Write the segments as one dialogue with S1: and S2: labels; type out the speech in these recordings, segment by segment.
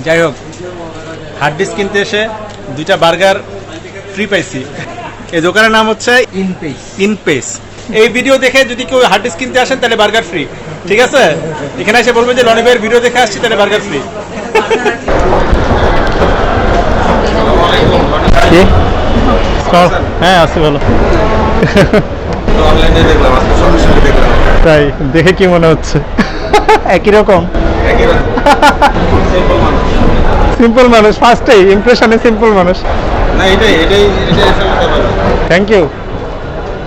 S1: যাই হোক, hard disk কিনতে এসে দুইটা বার্গার ফ্রি পাইছি। এই দোকানের নাম হচ্ছে ইনপেস। এই ভিডিও দেখে যদি কেউ হার্ড ডিস্ক কিনতে আসেন তাহলে বার্গার ফ্রি, ঠিক আছে? এখানে এসে বলবেন যে রনি ভাইয়ের ভিডিও দেখে আসছি, তাহলে বার্গার ফ্রি। হ্যাঁ আছি ভালো। তাই দেখে কি মনে হচ্ছে? একই রকম সিম্পল মানুষ, ফার্স্টেই ইমপ্রেশনে সিম্পল মানুষ।
S2: না এটাই
S1: থ্যাংক ইউ।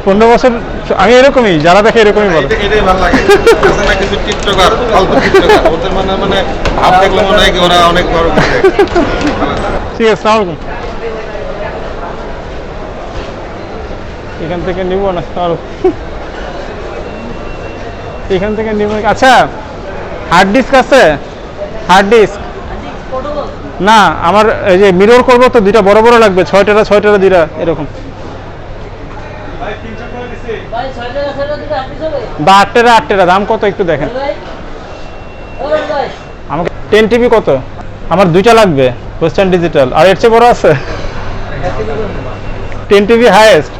S1: 15 বছর আমি এরকমই, যারা দেখে এরকমই বলে।
S2: এটাই ভালো লাগে। আছে না কিছু টিকটকার, ফালতু টিকটকার, ওদের মানে আপ দেখলে মনে হয় কি ওরা অনেক বড় কিছু।
S1: ঠিক আছে, আসসালামু আলাইকুম। এখান থেকে নিব না, এখান থেকে নিব। আচ্ছা, হার্ড ডিস্ক আছে? হার্ড ডিস্ক না, আমার এই যে মিরর করবো তো, দুইটা বড় বড় লাগবে, 6টা দুইটা এরকম, বা 8টা দাম কত একটু দেখেন। আমাকে 10 টিবি কত? আমার দুইটা লাগবে, ওয়েস্টার্ন ডিজিটাল। আর এর চেয়ে বড় আছে? 10 টিবি হাইয়েস্ট।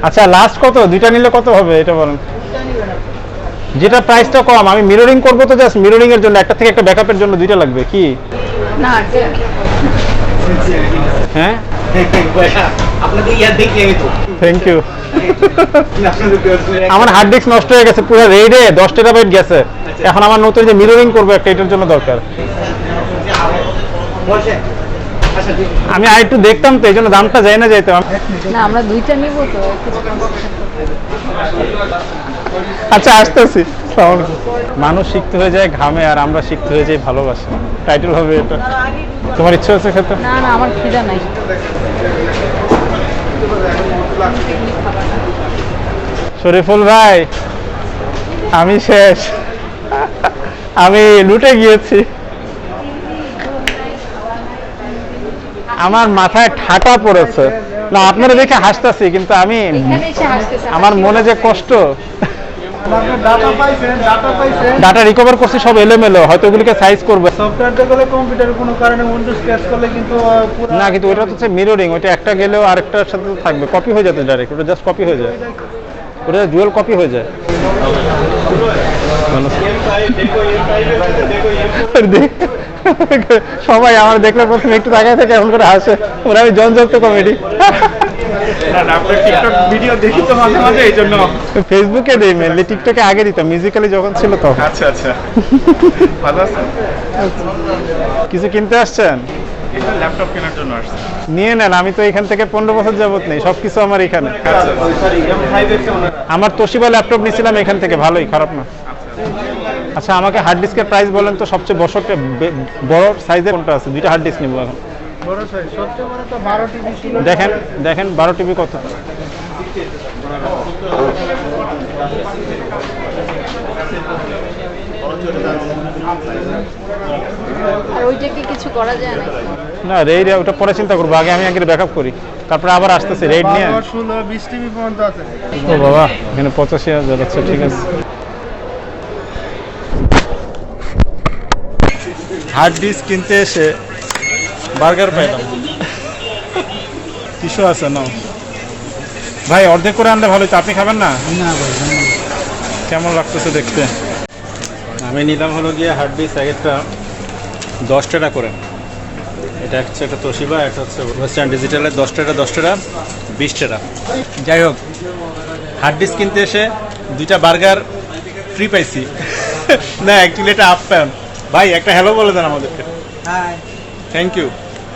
S1: আচ্ছা লাস্ট কত? দুইটা নিলে কত হবে এটা বলেন। যেটা প্রাইসটা কম, আমি মিররিং করবো তো, জাস্ট মিররিং এর জন্য, একটা থেকে একটা ব্যাকআপের জন্য দুইটা লাগবে। কি
S3: না
S1: হ্যাঁ,
S4: আপনাকে ইয়ার দেখি আমি তো
S1: থ্যাংক ইউ। আমার হার্ড ডিস্ক নষ্ট হয়ে গেছে পুরো রেডে, 10 টেরাবাইট গেছে। এখন আমার নতুন যে মিররিং করবো একটা, এটার জন্য দরকার। আমি আর একটু দেখতাম তো, এই জন্য দামটা যাই না যাইতাম।
S3: না আমরা দুইটা নিব তো।
S1: আচ্ছা আসতেছি। মানুষ শিখতে হয়ে যায় ঘামে, আর আমরা শিখতে হয়ে যাই ভালোবাসে। টাইটেল হবে এটা। তোমার ইচ্ছে হচ্ছে খেতে?
S3: না না, আমার খিদা নাই।
S1: শরীফুল ভাই, আমি শেষ, আমি লুটে গিয়েছি। আমার মাথায় ঠাটা পড়েছে। না আপনারা দেখে হাসতেছি, কিন্তু আমি আমার মনে যে কষ্ট। ডাটা রিকভার করছি সব এলোমেলো, হয়তো ওগুলিকে সাইজ করবে।
S5: সফটওয়্যারটা গেলে কম্পিউটারে কোনো কারণে উইন্ডোজ ক্র্যাশ করলে কিন্তু
S1: না, কিন্তু ওইটা হচ্ছে মিররিং, ওইটা একটা গেলেও আরেকটার সাথে থাকবে, কপি হয়ে যাবে ডাইরেক্ট, ওটা জাস্ট কপি হয়ে যায়, ওটা ডুয়াল কপি হয়ে যায়। সবাই আমার দেখলে প্রথমে একটু তাকায় থেকে এমন করে হাসে, ওরা আমি জনযুক্ত কমেডি।
S5: ভিডিও দেখি তো মাঝে মাঝে, এই জন্য
S1: ফেসবুকে দেই মেনলি, টিকটকে আগে দিতাম মিউজিক্যালি যখন ছিল তখন।
S2: আচ্ছা আচ্ছা, ভালো আছেন?
S1: কিছু কিনতে আসছেন?
S2: এটা ল্যাপটপ কেনার জন্য আসছে।
S1: নিয়ে নেন, আমি তো এখান থেকে 15 বছর যাবত নেই, সবকিছু আমার এখানে। আমার তোশিবা ল্যাপটপ নিয়েছিলাম এখান থেকে, ভালোই, খারাপ না। আচ্ছা আমাকে হার্ড ডিস্কের প্রাইস বলেন তো, সবচেয়ে বড় সাইজের কোনটা আছে? দুইটা হার্ড ডিস্ক নিব এখন।
S5: বড় সাইজ সবচেয়ে বড় তো 12 টিবি ছিল।
S1: দেখেন 12 টিবি কত?
S3: আর ওইটা কি কিছু করা যায় না?
S1: না রেড, ওটা পরে চিন্তা করবো, আগে আমি ব্যাকআপ করি, তারপরে আবার আসতেছি রেড নিয়ে।
S5: 16 20 টিবি পর্যন্ত আছে।
S1: ও বাবা, এখানে 85,000 আছে, ঠিক আছে। হার্ড ডিস্ক কিনতে এসে বার্গার পাইলাম। টিস্যু আছে না ভাই? অর্ধেক করে আনলে ভালো হতো, আপনি খাবেন না?
S5: না ভাই,
S1: কেমন লাগতেছে দেখতে? আমি নিলাম হলো গিয়ে হার্ড ডিস্ক একটা 10 টাকা করে। এটা হচ্ছে একটা তোশিবা, এটা হচ্ছে ওয়েস্টার্ন ডিজিটালের 10 টাকা 20 টাকা। যাই হোক, হার্ড ডিস্ক কিনতে এসে দুইটা বার্গার ফ্রি পাইছি। না অ্যাকচুয়ালি এটা আপ প্যান। ভাই একটা হ্যালো বলে দেন আমাদেরকে।
S5: Hi,
S1: thank you.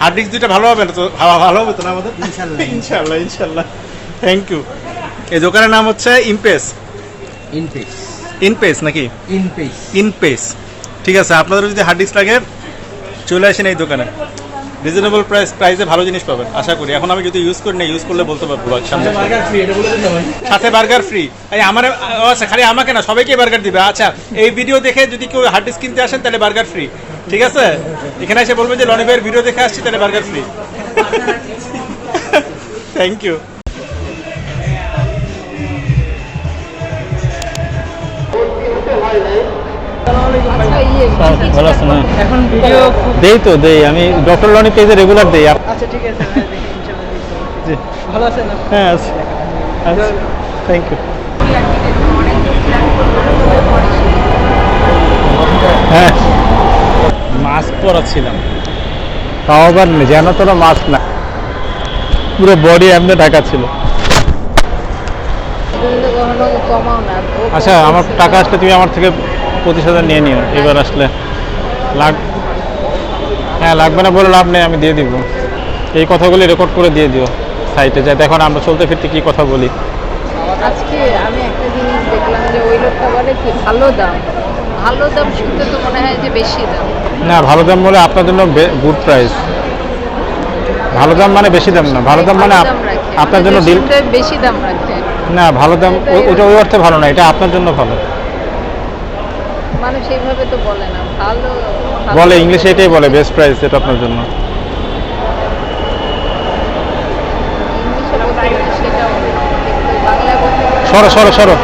S1: Hard disk দুইটা ভালো হবে না তো? ভালো হবে তো না আমাদের? ইনশাল্লাহ। Thank you. এই দোকানের নাম হচ্ছে ইনপেস নাকি? ইনপেস। ঠিক আছে, আপনাদের যদি হার্ড ডিস্ক লাগে চলে আসেন এই দোকানে, রিজনেবল প্রাইসে ভালো জিনিস পাবেন আশা করি। এখন আমি যদি ইউজ করি না, ইউজ করলে বলতে পারবো সামনে। সাথে বার্গার ফ্রি। আমার আচ্ছা, খালি আমাকে না, সবাইকে বার্গার দিবে। আচ্ছা, এই ভিডিও দেখে যদি কেউ হার্ড ডিস্ক কিনতে আসেন তাহলে বার্গার ফ্রি, ঠিক আছে? এখানে এসে বলবেন যে রনি ভাইয়ের ভিডিও দেখে আসছি, তাহলে বার্গার ফ্রি। Thank you.
S3: ইয়ে,
S1: ভালো আছেন না?
S5: এখন ভিডিও
S1: দেই তো দেই, আমি ডক্টর লনি পেজে রেগুলার দেই।
S5: আচ্ছা ঠিক আছে হ্যাঁ, দেখি ইনশাআল্লাহ।
S1: জি
S5: ভালো আছেন না?
S1: হ্যাঁ আচ্ছা থ্যাংক ইউ। হ্যাঁ মাস্ক পরা ছিলাম, তাও আবার যেন তোরা মাস্ক না, পুরো বডি এমনি ঢাকা ছিল।
S3: কিন্তু কখনো কমাও না ও
S1: আচ্ছা আমার
S3: কমাচ্ছে।
S1: টাকা আসলে তুমি আমার থেকে 25,000 নিয়ে নিও এবার আসলে। হ্যাঁ লাগবে না বলে লাভ নেই, আমি দিয়ে দিব। এই কথাগুলি রেকর্ড করে দিয়ে দিও সাইটে, যাতে এখন আমরা চলতে ফিরতে কি কথা বলি।
S3: আজকে আমি একটা জিনিস দেখলাম যে ওই লোকটা বলে কি ভালো দাম শুনতে তো মনে হয় যে বেশি দাম।
S1: না ভালো দাম বলে আপনার জন্য গুড প্রাইস। ভালো দাম মানে বেশি দাম না, ভালো দাম মানে
S3: দাম রাখে।
S1: আপনার জন্য ডিল।
S3: শুনতে বেশি দাম রাখে
S1: না ভালো দাম ওটা ওই অর্থে ভালো না, এটা আপনার জন্য ভালো।
S3: মানুষ এইভাবে তো বলে না ভালো
S1: বলে ইংলিশে এটাই বলে বেস্ট প্রাইস, এটা আপনার জন্য।
S3: ইংলিশে বলতে গেলে সেটাও কিন্তু বাংলায় বলতে গেলে
S1: সরো সরো সরো